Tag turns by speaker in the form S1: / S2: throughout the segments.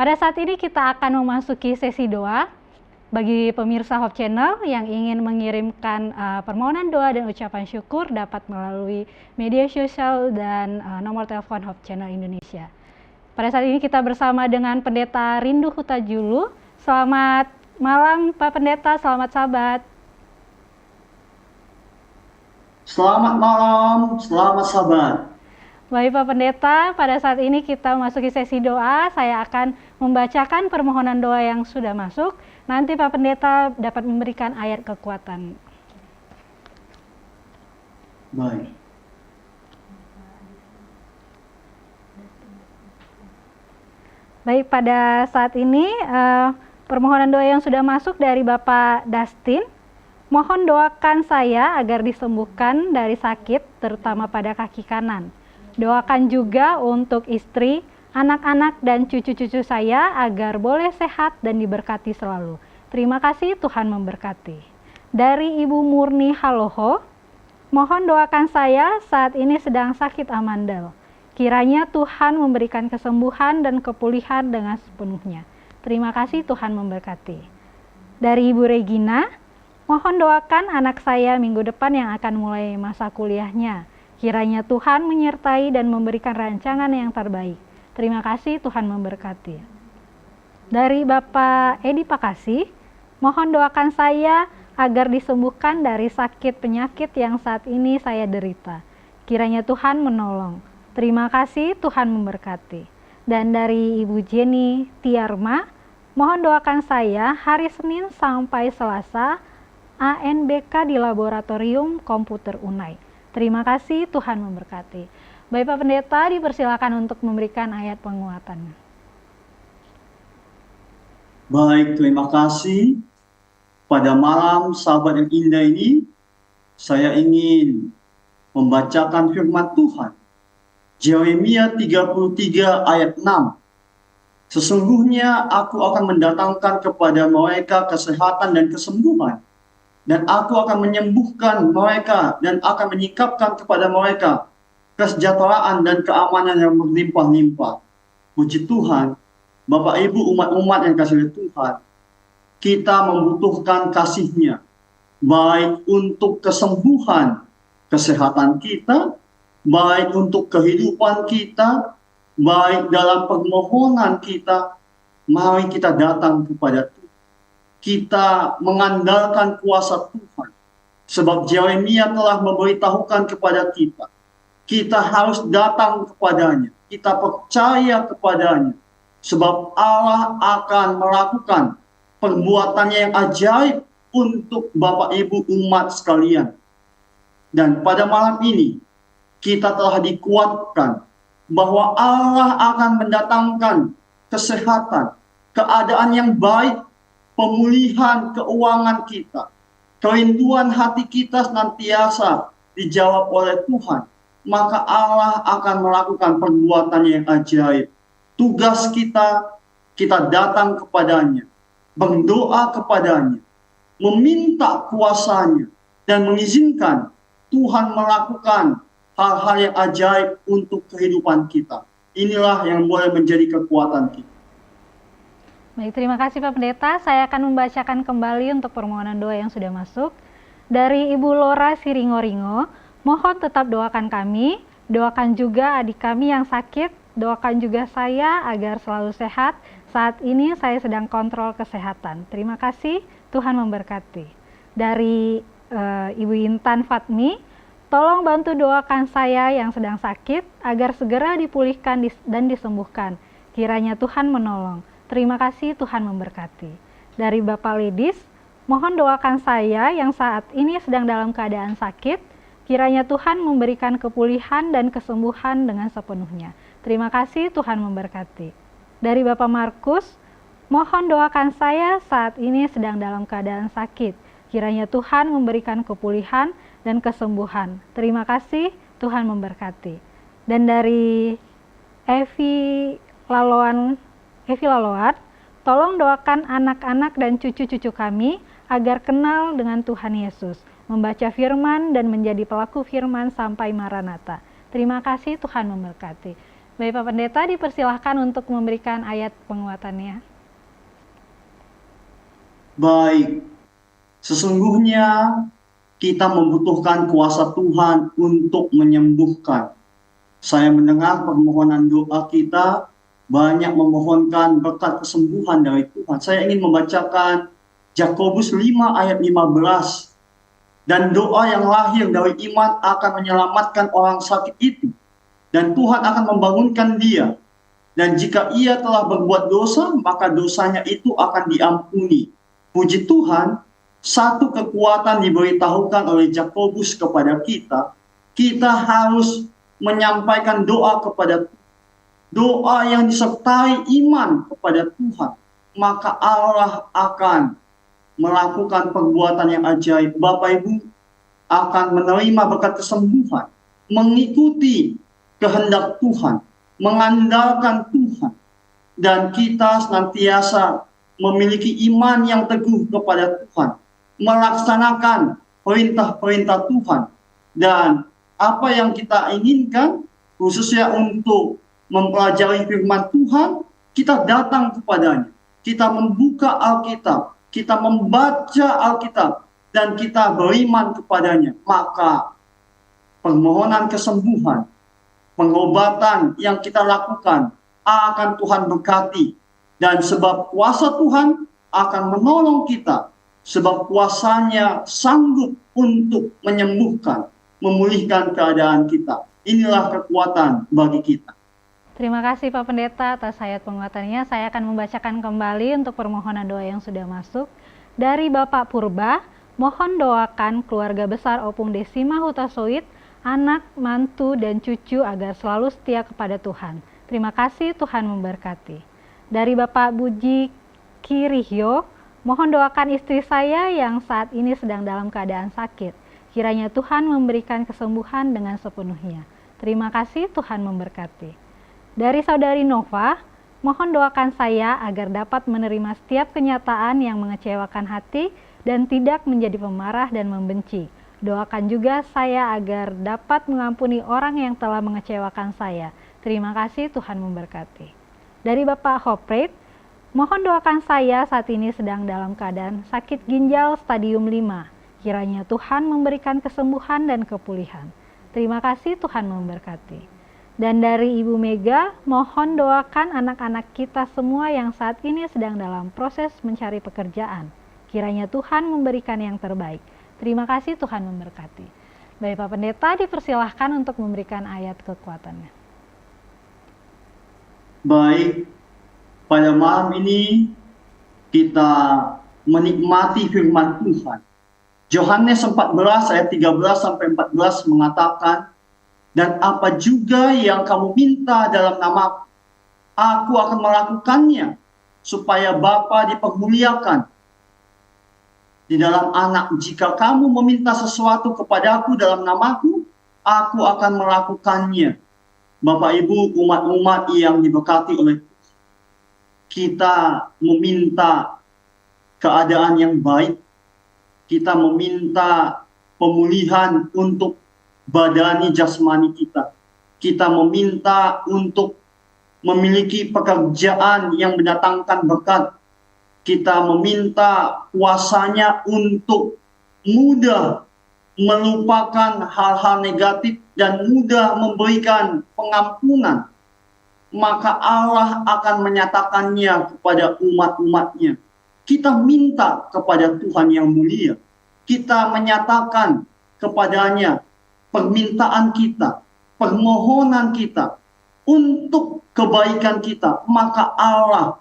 S1: Pada saat ini kita akan memasuki sesi doa. Bagi pemirsa Hope Channel yang ingin mengirimkan permohonan doa dan ucapan syukur dapat melalui media sosial dan nomor telepon Hope Channel Indonesia. Pada saat ini kita bersama dengan Pendeta Rindu Hutajulu. Selamat malam Pak Pendeta, selamat sahabat.
S2: Selamat malam, selamat sahabat.
S1: Baik Pak Pendeta, pada saat ini kita memasuki sesi doa. Saya akan membacakan permohonan doa yang sudah masuk. Nanti Pak Pendeta dapat memberikan ayat kekuatan.
S2: Baik.
S1: Baik, pada saat ini permohonan doa yang sudah masuk dari Bapak Dustin. Mohon doakan saya agar disembuhkan dari sakit, terutama pada kaki kanan. Doakan juga untuk istri, anak-anak dan cucu-cucu saya agar boleh sehat dan diberkati selalu. Terima kasih, Tuhan memberkati. Dari Ibu Murni Haloho, mohon doakan saya saat ini sedang sakit amandel. Kiranya Tuhan memberikan kesembuhan dan kepulihan dengan sepenuhnya. Terima kasih, Tuhan memberkati. Dari Ibu Regina, mohon doakan anak saya minggu depan yang akan mulai masa kuliahnya. Kiranya Tuhan menyertai dan memberikan rancangan yang terbaik. Terima kasih, Tuhan memberkati. Dari Bapak Edi Pakasih, mohon doakan saya agar disembuhkan dari sakit penyakit yang saat ini saya derita. Kiranya Tuhan menolong. Terima kasih, Tuhan memberkati. Dan dari Ibu Jenny Tiarma, mohon doakan saya hari Senin sampai Selasa ANBK di Laboratorium Komputer Unai. Terima kasih, Tuhan memberkati. Baik Pak Pendeta, dipersilakan untuk memberikan ayat penguatan.
S2: Baik, terima kasih. Pada malam sahabat yang indah ini, saya ingin membacakan firman Tuhan. Yeremia 33 ayat 6. Sesungguhnya aku akan mendatangkan kepada mereka kesehatan dan kesembuhan. Dan aku akan menyembuhkan mereka dan akan menyikapkan kepada mereka kesejahteraan dan keamanan yang berlimpah-limpah. Puji Tuhan, Bapak Ibu umat-umat yang kasih Tuhan, kita membutuhkan kasih-Nya, baik untuk kesembuhan, kesehatan kita, baik untuk kehidupan kita, baik dalam permohonan kita. Mari kita datang kepada Tuhan. Kita mengandalkan kuasa Tuhan. Sebab Yeremia telah memberitahukan kepada kita. Kita harus datang kepadanya. Kita percaya kepadanya. Sebab Allah akan melakukan perbuatannya yang ajaib untuk Bapak Ibu umat sekalian. Dan pada malam ini, kita telah dikuatkan bahwa Allah akan mendatangkan kesehatan, keadaan yang baik, pemulihan keuangan kita, kerinduan hati kita senantiasa dijawab oleh Tuhan, maka Allah akan melakukan perbuatan yang ajaib. Tugas kita datang kepadanya, berdoa kepadanya, meminta kuasanya, dan mengizinkan Tuhan melakukan hal-hal yang ajaib untuk kehidupan kita. Inilah yang boleh menjadi kekuatan kita.
S1: Baik, terima kasih Pak Pendeta. Saya akan membacakan kembali untuk permohonan doa yang sudah masuk. Dari Ibu Lora Siringoringo, mohon tetap doakan kami, doakan juga adik kami yang sakit, doakan juga saya agar selalu sehat. Saat ini saya sedang kontrol kesehatan. Terima kasih, Tuhan memberkati. Dari Ibu Intan Fatmi, tolong bantu doakan saya yang sedang sakit agar segera dipulihkan dan disembuhkan. Kiranya Tuhan menolong. Terima kasih, Tuhan memberkati. Dari Bapak Lidis, mohon doakan saya yang saat ini sedang dalam keadaan sakit, kiranya Tuhan memberikan kepulihan dan kesembuhan dengan sepenuhnya. Terima kasih, Tuhan memberkati. Dari Bapak Markus, mohon doakan saya saat ini sedang dalam keadaan sakit, kiranya Tuhan memberikan kepulihan dan kesembuhan. Terima kasih, Tuhan memberkati. Dan dari Evi Laloat, tolong doakan anak-anak dan cucu-cucu kami agar kenal dengan Tuhan Yesus, membaca firman dan menjadi pelaku firman sampai Maranatha. Terima kasih, Tuhan memberkati. Baik Pak Pendeta, dipersilahkan untuk memberikan ayat penguatannya.
S2: Baik, sesungguhnya kita membutuhkan kuasa Tuhan untuk menyembuhkan. Saya mendengar permohonan doa kita banyak memohonkan berkat kesembuhan dari Tuhan. Saya ingin membacakan Yakobus 5 ayat 15. Dan doa yang lahir dari iman akan menyelamatkan orang sakit itu. Dan Tuhan akan membangunkan dia. Dan jika ia telah berbuat dosa, maka dosanya itu akan diampuni. Puji Tuhan, satu kekuatan diberitahukan oleh Yakobus kepada kita. Kita harus menyampaikan doa kepada Tuhan. Doa yang disertai iman kepada Tuhan. Maka Allah akan melakukan perbuatan yang ajaib. Bapak Ibu akan menerima berkat kesembuhan, mengikuti kehendak Tuhan, mengandalkan Tuhan, dan kita senantiasa memiliki iman yang teguh kepada Tuhan, melaksanakan perintah-perintah Tuhan, dan apa yang kita inginkan, khususnya untuk mempelajari firman Tuhan, kita datang kepadanya, kita membuka Alkitab, kita membaca Alkitab, dan kita beriman kepadanya. Maka permohonan kesembuhan, pengobatan yang kita lakukan akan Tuhan berkati. Dan sebab kuasa Tuhan akan menolong kita, sebab kuasanya sanggup untuk menyembuhkan, memulihkan keadaan kita. Inilah kekuatan bagi kita.
S1: Terima kasih Pak Pendeta atas ayat penguatannya. Saya akan membacakan kembali untuk permohonan doa yang sudah masuk. Dari Bapak Purba, mohon doakan keluarga besar Opung Desima Hutasoit, anak, mantu, dan cucu agar selalu setia kepada Tuhan. Terima kasih, Tuhan memberkati. Dari Bapak Buji Kirihyo, mohon doakan istri saya yang saat ini sedang dalam keadaan sakit. Kiranya Tuhan memberikan kesembuhan dengan sepenuhnya. Terima kasih, Tuhan memberkati. Dari Saudari Nova, mohon doakan saya agar dapat menerima setiap kenyataan yang mengecewakan hati dan tidak menjadi pemarah dan membenci. Doakan juga saya agar dapat mengampuni orang yang telah mengecewakan saya. Terima kasih, Tuhan memberkati. Dari Bapak Hopret, mohon doakan saya saat ini sedang dalam keadaan sakit ginjal stadium 5. Kiranya Tuhan memberikan kesembuhan dan kepulihan. Terima kasih, Tuhan memberkati. Dan dari Ibu Mega, mohon doakan anak-anak kita semua yang saat ini sedang dalam proses mencari pekerjaan. Kiranya Tuhan memberikan yang terbaik. Terima kasih, Tuhan memberkati. Baik Pak Pendeta, dipersilahkan untuk memberikan ayat kekuatannya.
S2: Baik, pada malam ini kita menikmati firman Tuhan. Yohanes 14 ayat 13 sampai 14 mengatakan, dan apa juga yang kamu minta dalam namaku, aku akan melakukannya, supaya Bapa dipermuliakan di dalam anak. Jika kamu meminta sesuatu kepadaku dalam namaku, aku akan melakukannya. Bapak Ibu, umat-umat yang diberkati oleh Tuhan, kita meminta keadaan yang baik, kita meminta pemulihan untuk badani jasmani kita. Kita meminta untuk memiliki pekerjaan yang mendatangkan berkat. Kita meminta kuasanya untuk mudah melupakan hal-hal negatif dan mudah memberikan pengampunan. Maka Allah akan menyatakannya kepada umat-umatnya. Kita minta kepada Tuhan yang mulia. Kita menyatakan kepadanya permintaan kita, permohonan kita untuk kebaikan kita, maka Allah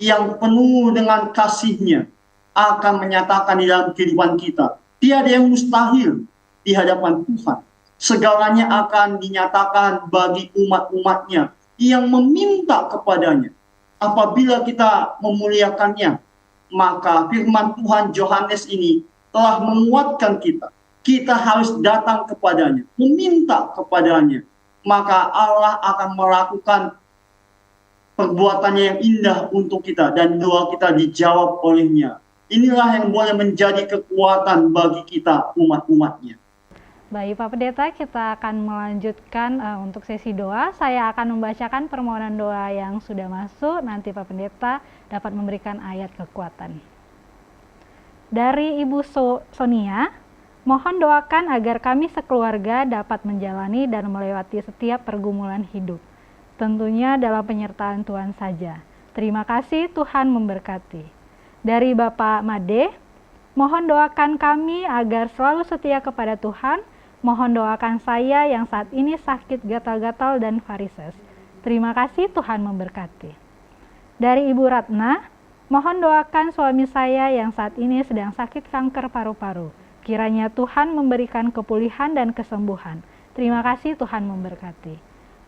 S2: yang penuh dengan kasih-Nya akan menyatakan di dalam kehidupan kita. Tiada yang mustahil di hadapan Tuhan. Segalanya akan dinyatakan bagi umat-umatnya yang meminta kepadanya. Apabila kita memuliakannya, maka firman Tuhan Yohanes ini telah menguatkan kita. Kita harus datang kepadanya, meminta kepadanya. Maka Allah akan melakukan perbuatannya yang indah untuk kita dan doa kita dijawab olehnya. Inilah yang boleh menjadi kekuatan bagi kita umat-umatnya.
S1: Baik Pak Pendeta, kita akan melanjutkan untuk sesi doa. Saya akan membacakan permohonan doa yang sudah masuk, nanti Pak Pendeta dapat memberikan ayat kekuatan. Dari Ibu Sonia, mohon doakan agar kami sekeluarga dapat menjalani dan melewati setiap pergumulan hidup. Tentunya dalam penyertaan Tuhan saja. Terima kasih, Tuhan memberkati. Dari Bapak Made, mohon doakan kami agar selalu setia kepada Tuhan. Mohon doakan saya yang saat ini sakit gatal-gatal dan varises. Terima kasih, Tuhan memberkati. Dari Ibu Ratna, mohon doakan suami saya yang saat ini sedang sakit kanker paru-paru. Kiranya Tuhan memberikan kepulihan dan kesembuhan. Terima kasih, Tuhan memberkati.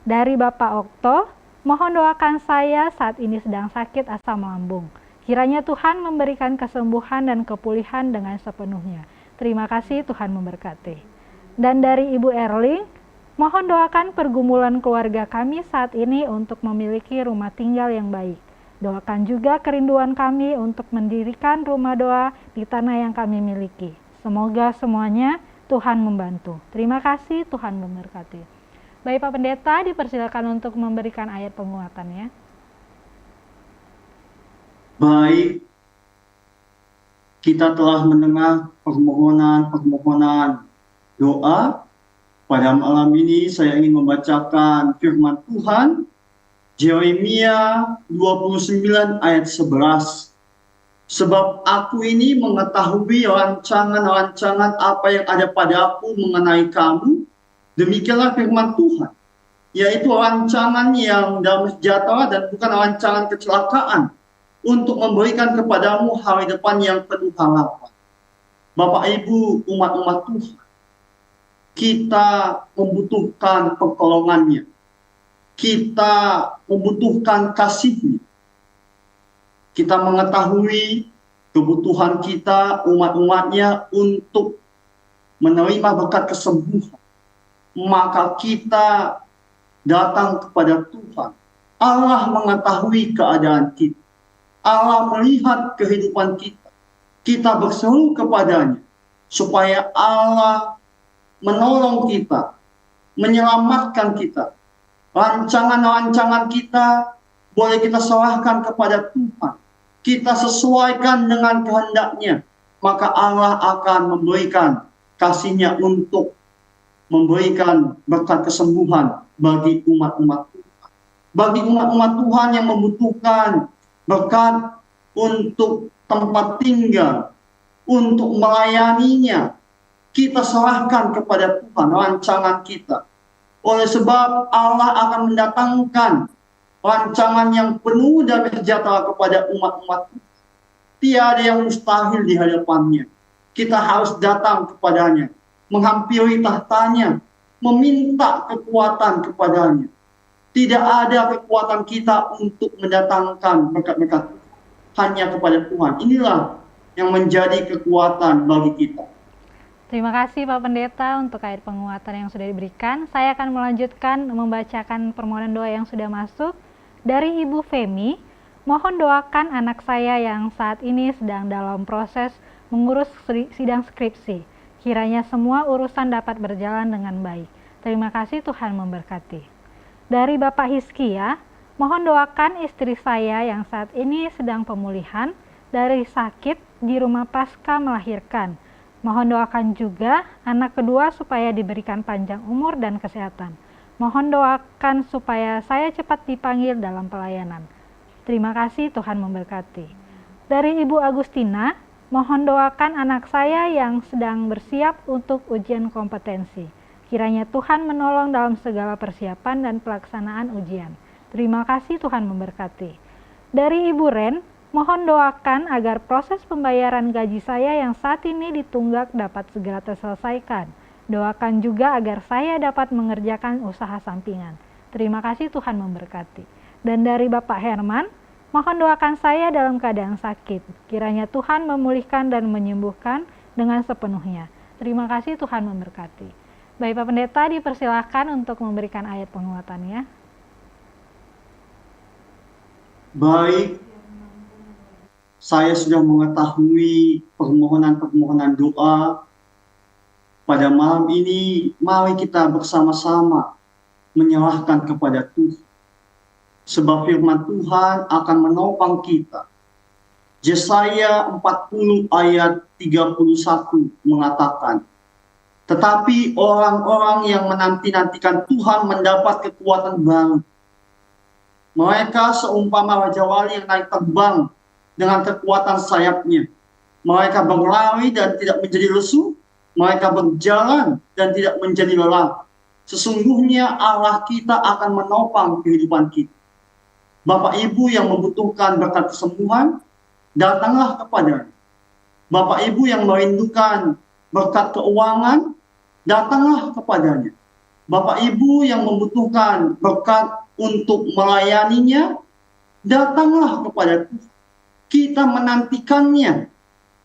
S1: Dari Bapak Okto, mohon doakan saya saat ini sedang sakit asam lambung. Kiranya Tuhan memberikan kesembuhan dan kepulihan dengan sepenuhnya. Terima kasih, Tuhan memberkati. Dan dari Ibu Erling, mohon doakan pergumulan keluarga kami saat ini untuk memiliki rumah tinggal yang baik. Doakan juga kerinduan kami untuk mendirikan rumah doa di tanah yang kami miliki. Semoga semuanya Tuhan membantu. Terima kasih, Tuhan memberkati. Baik Pak Pendeta, dipersilakan untuk memberikan ayat penguatannya.
S2: Baik, kita telah mendengar permohonan doa. Pada malam ini saya ingin membacakan firman Tuhan, Yeremia 29 ayat 11. Sebab aku ini mengetahui rancangan-rancangan apa yang ada padaku mengenai kamu, demikianlah firman Tuhan, yaitu rancangan yang damai sejahtera dan bukan rancangan kecelakaan, untuk memberikan kepadamu hari depan yang penuh harapan. Bapak Ibu umat-umat Tuhan, kita membutuhkan pertolongannya, kita membutuhkan kasih-Nya. Kita mengetahui kebutuhan kita umat-umatnya untuk menerima berkat kesembuhan, maka kita datang kepada Tuhan. Allah mengetahui keadaan kita, Allah melihat kehidupan kita. Kita berseru kepadanya supaya Allah menolong kita, menyelamatkan kita. Rancangan-rancangan kita boleh kita serahkan kepada Tuhan. Kita sesuaikan dengan kehendak-Nya, maka Allah akan memberikan kasih-Nya untuk memberikan berkat kesembuhan bagi umat-umat Tuhan. Bagi umat-umat Tuhan yang membutuhkan berkat untuk tempat tinggal, untuk melayaninya, kita serahkan kepada Tuhan rancangan kita. Oleh sebab Allah akan mendatangkan rancangan yang penuh dan sejahtera kepada umat-umat Tuhan. Tiada yang mustahil di hadapannya. Kita harus datang kepadanya, menghampiri tahtanya, meminta kekuatan kepadanya. Tidak ada kekuatan kita untuk mendatangkan berkat-berkat, hanya kepada Tuhan. Inilah yang menjadi kekuatan bagi kita.
S1: Terima kasih Pak Pendeta untuk ayat penguatan yang sudah diberikan. Saya akan melanjutkan membacakan permohonan doa yang sudah masuk. Dari Ibu Femi, mohon doakan anak saya yang saat ini sedang dalam proses mengurus sidang skripsi. Kiranya semua urusan dapat berjalan dengan baik. Terima kasih, Tuhan memberkati. Dari Bapak Hizkia, mohon doakan istri saya yang saat ini sedang pemulihan dari sakit di rumah pasca melahirkan. Mohon doakan juga anak kedua supaya diberikan panjang umur dan kesehatan. Mohon doakan supaya saya cepat dipanggil dalam pelayanan. Terima kasih, Tuhan memberkati. Dari Ibu Agustina, mohon doakan anak saya yang sedang bersiap untuk ujian kompetensi. Kiranya Tuhan menolong dalam segala persiapan dan pelaksanaan ujian. Terima kasih, Tuhan memberkati. Dari Ibu Ren, mohon doakan agar proses pembayaran gaji saya yang saat ini ditunggak dapat segera terselesaikan. Doakan juga agar saya dapat mengerjakan usaha sampingan. Terima kasih, Tuhan memberkati. Dan dari Bapak Herman, mohon doakan saya dalam keadaan sakit. Kiranya Tuhan memulihkan dan menyembuhkan dengan sepenuhnya. Terima kasih, Tuhan memberkati. Baik Pak Pendeta, dipersilahkan untuk memberikan ayat penguatannya.
S2: Baik, saya sudah mengetahui permohonan-permohonan doa Pada malam ini, mari kita bersama-sama menyerahkan kepada Tuhan. Sebab firman Tuhan akan menopang kita. Yesaya 40 ayat 31 mengatakan, tetapi orang-orang yang menanti-nantikan Tuhan mendapat kekuatan baru. Mereka seumpama raja wali yang naik terbang dengan kekuatan sayapnya. Mereka berlari dan tidak menjadi lesu. Mereka berjalan dan tidak menjadi lelah. Sesungguhnya Allah kita akan menopang kehidupan kita. Bapak Ibu yang membutuhkan berkat kesembuhan, datanglah kepadanya. Bapak Ibu yang merindukan berkat keuangan, datanglah kepadanya. Bapak Ibu yang membutuhkan berkat untuk melayaninya, datanglah kepada Tuhan. Kita menantikannya,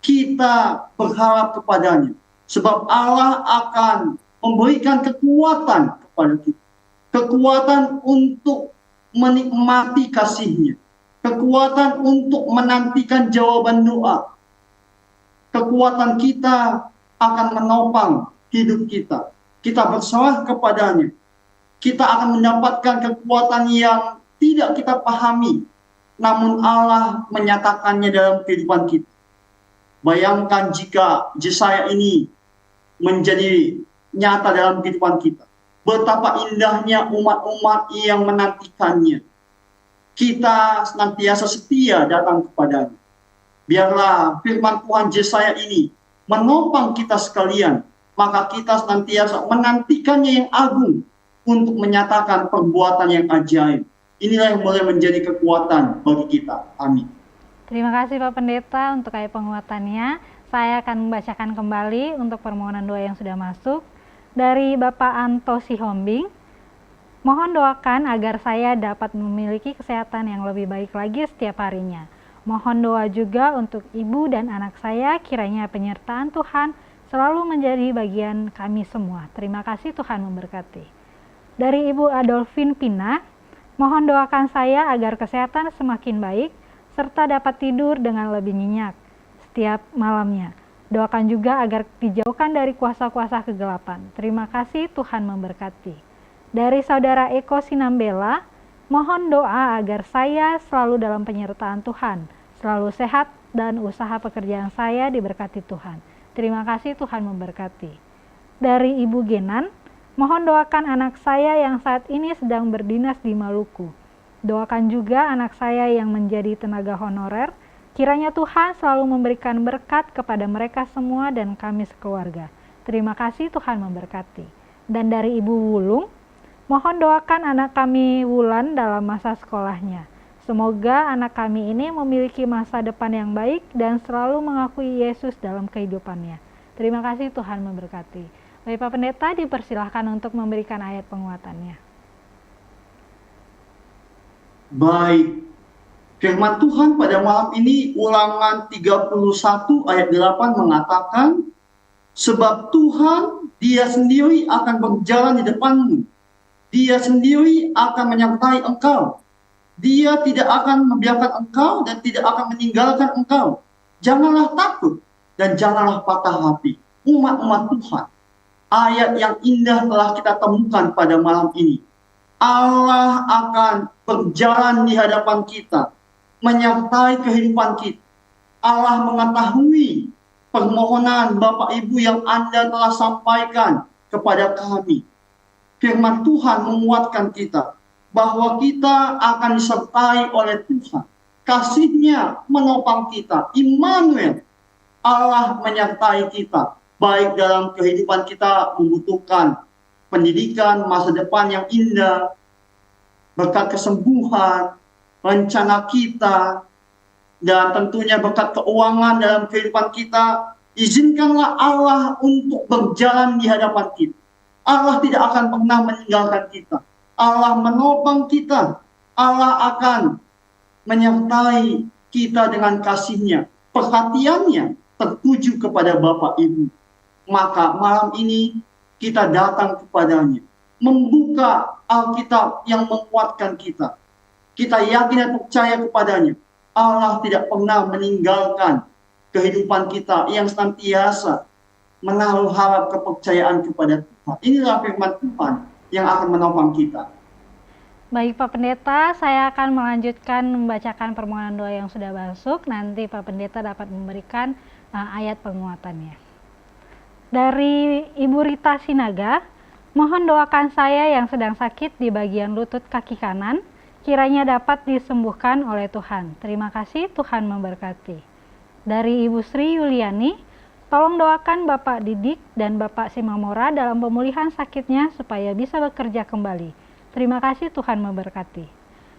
S2: kita berharap kepadanya. Sebab Allah akan memberikan kekuatan kepada kita. Kekuatan untuk menikmati kasih-Nya. Kekuatan untuk menantikan jawaban doa. Kekuatan kita akan menopang hidup kita. Kita berserah kepadanya. Kita akan mendapatkan kekuatan yang tidak kita pahami. Namun Allah menyatakannya dalam kehidupan kita. Bayangkan jika Yesaya ini menjadi nyata dalam kehidupan kita. Betapa indahnya umat-umat yang menantikannya. Kita senantiasa setia datang kepadanya. Biarlah firman Tuhan Yesaya ini menopang kita sekalian. Maka kita senantiasa menantikannya yang agung untuk menyatakan perbuatan yang ajaib. Inilah yang boleh menjadi kekuatan bagi kita. Amin.
S1: Terima kasih Pak Pendeta untuk ayat penguatannya. Saya akan membacakan kembali untuk permohonan doa yang sudah masuk. Dari Bapak Anto Sihombing, mohon doakan agar saya dapat memiliki kesehatan yang lebih baik lagi setiap harinya. Mohon doa juga untuk ibu dan anak saya, kiranya penyertaan Tuhan selalu menjadi bagian kami semua. Terima kasih, Tuhan memberkati. Dari Ibu Adolfin Pina, mohon doakan saya agar kesehatan semakin baik, serta dapat tidur dengan lebih nyenyak setiap malamnya. Doakan juga agar dijauhkan dari kuasa-kuasa kegelapan. Terima kasih, Tuhan memberkati. Dari Saudara Eko Sinambela, mohon doa agar saya selalu dalam penyertaan Tuhan, selalu sehat dan usaha pekerjaan saya diberkati Tuhan. Terima kasih, Tuhan memberkati. Dari Ibu Genan, mohon doakan anak saya yang saat ini sedang berdinas di Maluku. Doakan juga anak saya yang menjadi tenaga honorer. Kiranya Tuhan selalu memberikan berkat kepada mereka semua dan kami sekeluarga. Terima kasih, Tuhan memberkati. Dan dari Ibu Wulung, mohon doakan anak kami Wulan dalam masa sekolahnya. Semoga anak kami ini memiliki masa depan yang baik dan selalu mengakui Yesus dalam kehidupannya. Terima kasih, Tuhan memberkati. Baik Pak Pendeta, dipersilahkan untuk memberikan ayat penguatannya.
S2: Baik. Firman Tuhan pada malam ini Ulangan 31 ayat 8 mengatakan, sebab Tuhan Dia sendiri akan berjalan di depanmu. Dia sendiri akan menyertai engkau. Dia tidak akan membiarkan engkau dan tidak akan meninggalkan engkau. Janganlah takut dan janganlah patah hati. Umat-umat Tuhan, ayat yang indah telah kita temukan pada malam ini. Allah akan berjalan di hadapan kita, menyertai kehidupan kita. Allah mengetahui permohonan Bapak Ibu yang Anda telah sampaikan kepada kami. Firman Tuhan menguatkan kita bahwa kita akan disertai oleh Tuhan. Kasih-Nya menopang kita. Immanuel, Allah menyertai kita. Baik dalam kehidupan kita membutuhkan pendidikan, masa depan yang indah, berkat kesembuhan, rencana kita, dan tentunya berkat keuangan dalam kehidupan kita. Izinkanlah Allah untuk berjalan di hadapan kita. Allah tidak akan pernah meninggalkan kita. Allah menopang kita. Allah akan menyertai kita dengan kasih-Nya. Perhatiannya tertuju kepada Bapak Ibu. Maka malam ini kita datang kepadanya, membuka Alkitab yang menguatkan kita. Kita yakin dan percaya kepadanya. Allah tidak pernah meninggalkan kehidupan kita yang senantiasa menaruh harap kepercayaan kepada Tuhan. Inilah firman Tuhan yang akan menopang kita.
S1: Baik Pak Pendeta, saya akan melanjutkan membacakan permohonan doa yang sudah masuk. Nanti Pak Pendeta dapat memberikan ayat penguatannya. Dari Ibu Rita Sinaga, mohon doakan saya yang sedang sakit di bagian lutut kaki kanan, kiranya dapat disembuhkan oleh Tuhan. Terima kasih, Tuhan memberkati. Dari Ibu Sri Yuliani, tolong doakan Bapak Didik dan Bapak Simamora dalam pemulihan sakitnya supaya bisa bekerja kembali. Terima kasih, Tuhan memberkati.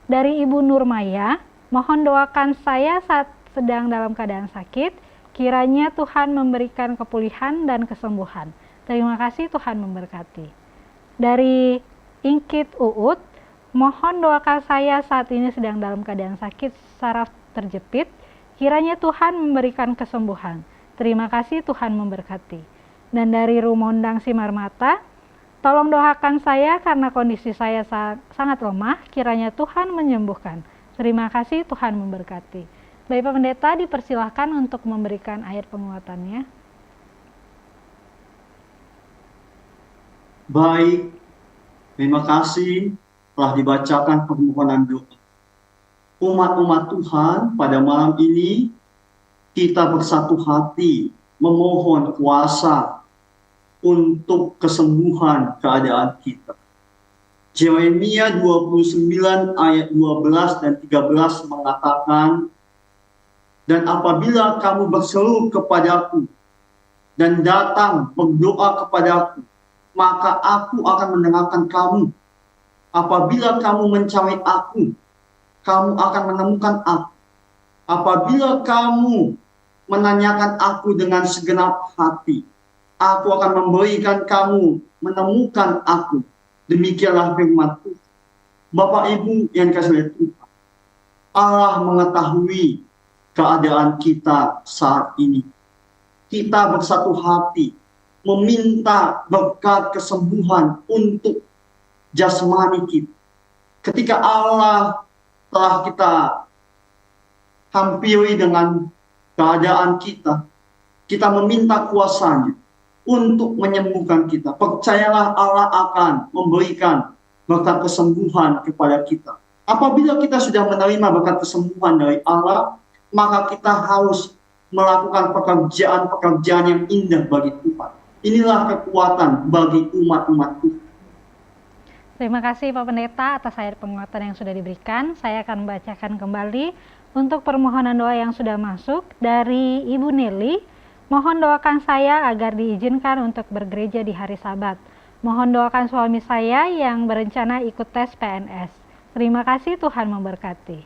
S1: Dari Ibu Nurmaya, mohon doakan saya saat sedang dalam keadaan sakit, kiranya Tuhan memberikan kepulihan dan kesembuhan. Terima kasih, Tuhan memberkati. Dari Ingkit Uut, mohon doakan saya saat ini sedang dalam keadaan sakit saraf terjepit, kiranya Tuhan memberikan kesembuhan. Terima kasih, Tuhan memberkati. Dan dari Rumondang Simarmata, tolong doakan saya karena kondisi saya sangat lemah, kiranya Tuhan menyembuhkan. Terima kasih, Tuhan memberkati. Baik Pak Pendeta, dipersilahkan untuk memberikan ayat penguatannya.
S2: Baik, terima kasih telah dibacakan permohonan doa. Umat-umat Tuhan, pada malam ini kita bersatu hati memohon kuasa untuk kesembuhan keadaan kita. Yeremia 29 ayat 12 dan 13 mengatakan, dan apabila kamu berseru kepadaku dan datang berdoa kepadaku, maka aku akan mendengarkan kamu. Apabila kamu mencari aku, kamu akan menemukan aku. Apabila kamu menanyakan aku dengan segenap hati, aku akan memberikan kamu menemukan aku. Demikianlah firman Tuhan. Bapak Ibu yang dikasihi oleh Tuhan, Allah mengetahui keadaan kita saat ini. Kita bersatu hati meminta berkat kesembuhan untuk jasmani kita. Ketika Allah telah kita hampiri dengan keadaan kita, kita meminta kuasa-Nya untuk menyembuhkan kita. Percayalah Allah akan memberikan berkat kesembuhan kepada kita. Apabila kita sudah menerima berkat kesembuhan dari Allah, maka kita harus melakukan pekerjaan-pekerjaan yang indah bagi Tuhan. Inilah kekuatan bagi umat-umat Tuhan.
S1: Terima kasih Pak Pendeta atas ayat penguatan yang sudah diberikan. Saya akan membacakan kembali untuk permohonan doa yang sudah masuk dari Ibu Nelly. Mohon doakan saya agar diizinkan untuk bergereja di hari Sabat. Mohon doakan suami saya yang berencana ikut tes PNS. Terima kasih, Tuhan memberkati.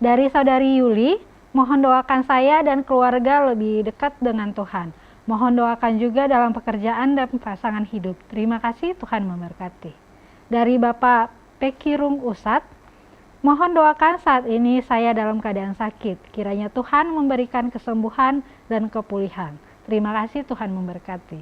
S1: Dari Saudari Yuli, mohon doakan saya dan keluarga lebih dekat dengan Tuhan. Mohon doakan juga dalam pekerjaan dan pasangan hidup. Terima kasih, Tuhan memberkati. Dari Bapak Pekirung Usat, mohon doakan saat ini saya dalam keadaan sakit. Kiranya Tuhan memberikan kesembuhan dan kepulihan. Terima kasih, Tuhan memberkati.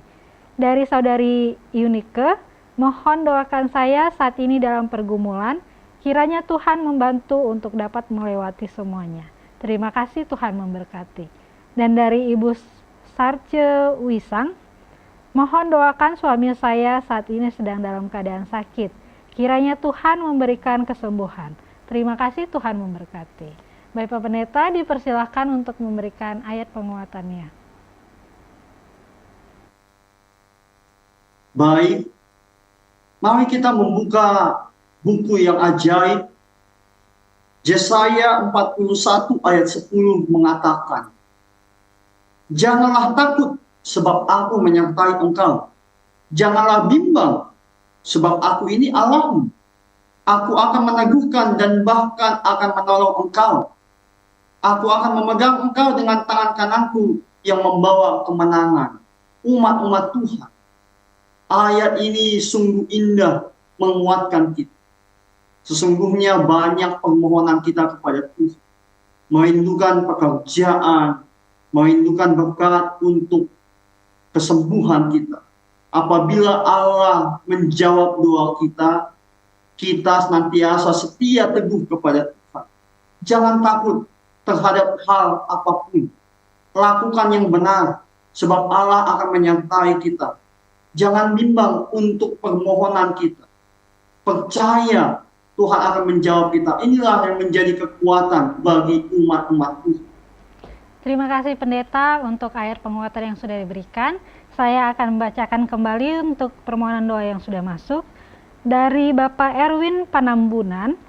S1: Dari Saudari Yunike, mohon doakan saya saat ini dalam pergumulan. Kiranya Tuhan membantu untuk dapat melewati semuanya. Terima kasih, Tuhan memberkati. Dan dari Ibu Sarce Wisang, mohon doakan suami saya saat ini sedang dalam keadaan sakit. Kiranya Tuhan memberikan kesembuhan. Terima kasih, Tuhan memberkati. Baik Pak Pendeta, dipersilahkan untuk memberikan ayat penguatannya.
S2: Baik, mari kita membuka buku yang ajaib. Yesaya 41 ayat 10 mengatakan, janganlah takut sebab aku menyertai engkau. Janganlah bimbang sebab aku ini Allahmu. Aku akan meneguhkan dan bahkan akan menolong engkau. Aku akan memegang engkau dengan tangan kananku yang membawa kemenangan. Umat-umat Tuhan, ayat ini sungguh indah menguatkan kita. Sesungguhnya banyak permohonan kita kepada Tuhan. Merindukan pekerjaan, merindukan berkat untuk kesembuhan kita. Apabila Allah menjawab doa kita, kita senantiasa setia teguh kepada Tuhan. Jangan takut terhadap hal apapun. Lakukan yang benar. sebab Allah akan menyertai kita. Jangan bimbang untuk permohonan kita. Percaya Tuhan akan menjawab kita. Inilah yang menjadi kekuatan bagi umat-umat Tuhan.
S1: Terima kasih pendeta untuk ayat penguatan yang sudah diberikan. Saya akan membacakan kembali untuk permohonan doa yang sudah masuk. Dari Bapak Erwin Panambunan,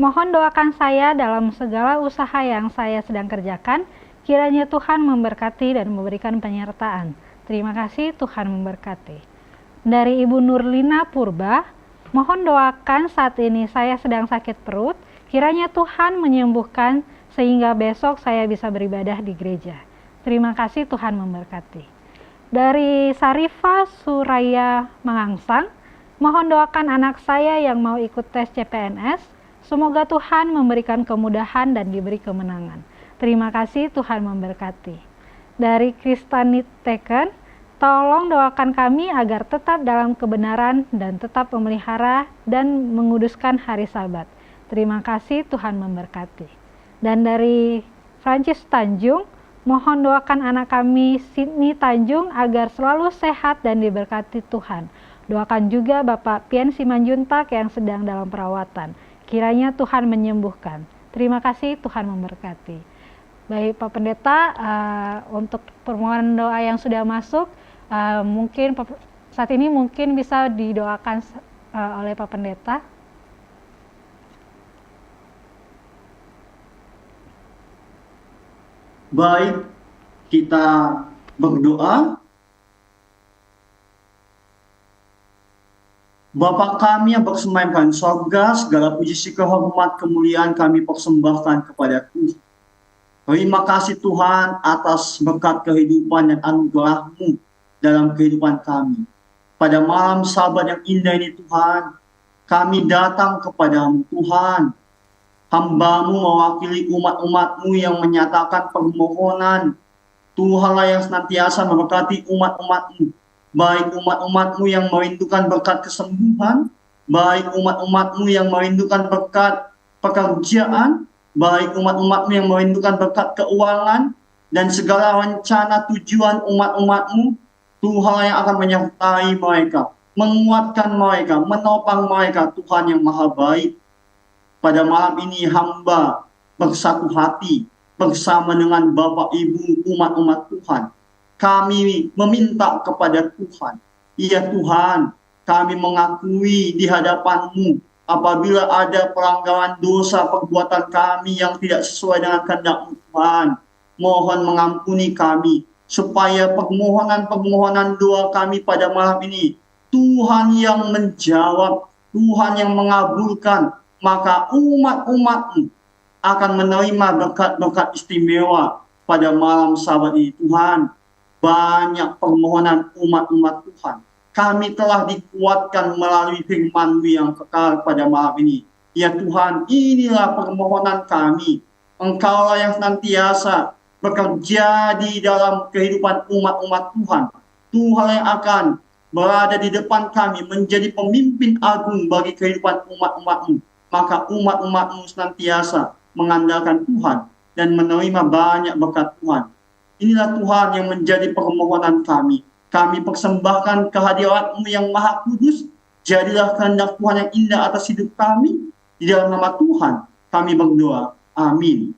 S1: mohon doakan saya dalam segala usaha yang saya sedang kerjakan. Kiranya Tuhan memberkati dan memberikan penyertaan. Terima kasih, Tuhan memberkati. Dari Ibu Nurlina Purba, mohon doakan saat ini saya sedang sakit perut. Kiranya Tuhan menyembuhkan sehingga besok saya bisa beribadah di gereja. Terima kasih, Tuhan memberkati. Dari Sarifah Suraya Mangangsang, mohon doakan anak saya yang mau ikut tes CPNS. Semoga Tuhan memberikan kemudahan dan diberi kemenangan. Terima kasih, Tuhan memberkati. Dari Kristani Teken, tolong doakan kami agar tetap dalam kebenaran dan tetap memelihara dan menguduskan hari Sabat. Terima kasih, Tuhan memberkati. Dan dari Francis Tanjung, mohon doakan anak kami Sydney Tanjung agar selalu sehat dan diberkati Tuhan. Doakan juga Bapak Pian Simanjuntak yang sedang dalam perawatan. Kiranya Tuhan menyembuhkan. Terima kasih, Tuhan memberkati. Baik Pak Pendeta, untuk permohonan doa yang sudah masuk, mungkin saat ini mungkin bisa didoakan oleh Pak Pendeta.
S2: Baik, kita berdoa. Bapa kami yang bersemayam di sorga, segala puji syukur hormat kemuliaan kami persembahkan kepada Tuhan. Terima kasih Tuhan atas berkat kehidupan dan anugerah-Mu dalam kehidupan kami. Pada malam Sabat yang indah ini Tuhan, kami datang kepadamu Tuhan. Hamba-Mu mewakili umat-umat-Mu yang menyatakan permohonan. Tuhanlah yang senantiasa memberkati umat-umat-Mu. Baik umat-umat-Mu yang merindukan berkat kesembuhan, baik umat-umat-Mu yang merindukan berkat pekerjaan, baik umat-umat-Mu yang merindukan berkat keuangan, dan segala rencana tujuan umat-umat-Mu, Tuhan yang akan menyertai mereka, menguatkan mereka, menopang mereka, Tuhan yang maha baik. Pada malam ini hamba bersatu hati bersama dengan Bapak Ibu umat-umat Tuhan. Kami meminta kepada Tuhan. Ya Tuhan, kami mengakui di hadapan-Mu apabila ada pelanggaran dosa perbuatan kami yang tidak sesuai dengan kehendak-Mu Tuhan. Mohon mengampuni kami, supaya permohonan-permohonan doa kami pada malam ini, Tuhan yang menjawab, Tuhan yang mengabulkan, maka umat-umat-Mu akan menerima berkat-berkat istimewa pada malam Sabat ini. Tuhan, banyak permohonan umat-umat Tuhan. Kami telah dikuatkan melalui firman-Mu yang kekal pada malam ini. Ya Tuhan, inilah permohonan kami. Engkaulah yang senantiasa bekerja di dalam kehidupan umat-umat Tuhan. Tuhan yang akan berada di depan kami menjadi pemimpin agung bagi kehidupan umat-umat-Mu. Maka umat-umat-Mu senantiasa mengandalkan Tuhan dan menerima banyak berkat Tuhan. Inilah Tuhan yang menjadi permohonan kami. Kami persembahkan kehadirat-Mu yang maha kudus. Jadilah kehendak Tuhan yang indah atas hidup kami. Di dalam nama Tuhan kami berdoa. Amin.